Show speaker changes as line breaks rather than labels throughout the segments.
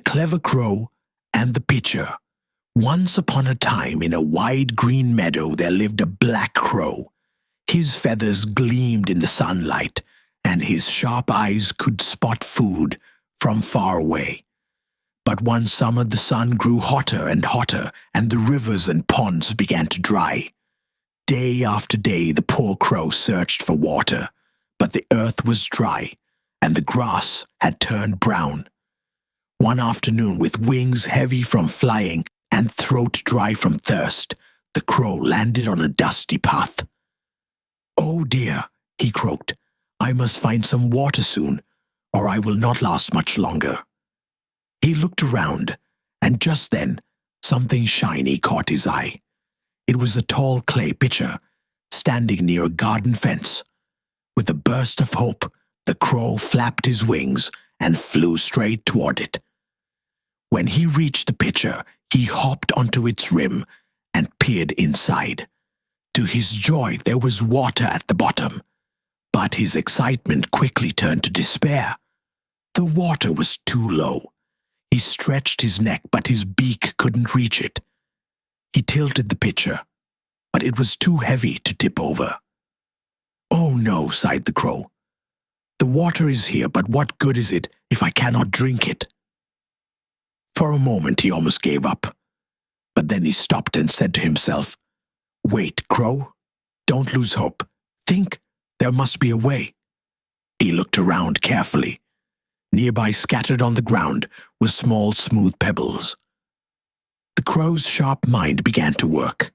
Clever Crow and the Pitcher. Once upon a time, in a wide green meadow, there lived a black crow. His feathers gleamed in the sunlight, and his sharp eyes could spot food from far away. But one summer the sun grew hotter and hotter, and the rivers and ponds began to dry. Day after day the poor crow searched for water, but the earth was dry, and the grass had turned brown. One afternoon, with wings heavy from flying and throat dry from thirst, the crow landed on a dusty path. "Oh dear," he croaked, "I must find some water soon, or I will not last much longer." He looked around, and just then something shiny caught his eye. It was a tall clay pitcher, standing near a garden fence. With a burst of hope, the crow flapped his wings and flew straight toward it. When he reached the pitcher, he hopped onto its rim and peered inside. To his joy, there was water at the bottom, but his excitement quickly turned to despair. The water was too low. He stretched his neck, but his beak couldn't reach it. He tilted the pitcher, but it was too heavy to tip over. "Oh no," sighed the crow. "The water is here, but what good is it if I cannot drink it?" For a moment he almost gave up, but then he stopped and said to himself, "Wait, Crow, don't lose hope. Think, there must be a way." He looked around carefully. Nearby, scattered on the ground, were small, smooth pebbles. The crow's sharp mind began to work.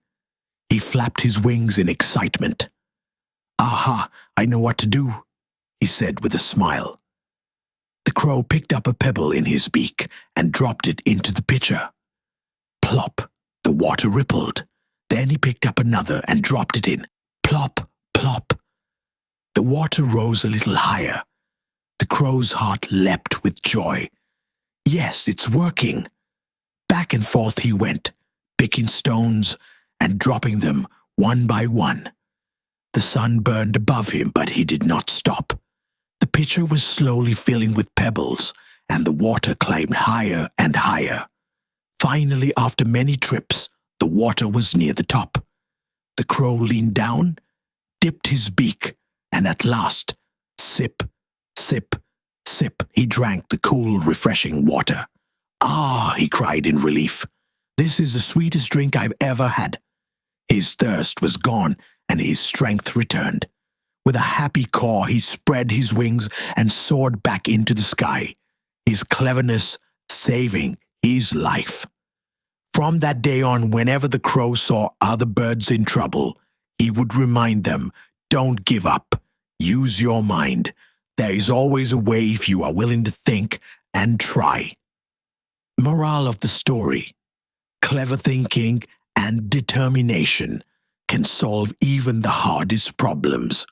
He flapped his wings in excitement. "Aha, I know what to do," he said with a smile. The crow picked up a pebble in his beak and dropped it into the pitcher. Plop, the water rippled. Then he picked up another and dropped it in. Plop, plop. The water rose a little higher. The crow's heart leapt with joy. "Yes, it's working." Back and forth he went, picking stones and dropping them one by one. The sun burned above him, but he did not stop. The pitcher was slowly filling with pebbles, and the water climbed higher and higher. Finally, after many trips, the water was near the top. The crow leaned down, dipped his beak, and at last, sip, sip, sip, he drank the cool, refreshing water. "Ah," he cried in relief, "this is the sweetest drink I've ever had." His thirst was gone, and his strength returned. With a happy caw, he spread his wings and soared back into the sky, his cleverness saving his life. From that day on, whenever the crow saw other birds in trouble, he would remind them, "Don't give up. Use your mind. There is always a way if you are willing to think and try." Moral of the story: clever thinking and determination can solve even the hardest problems.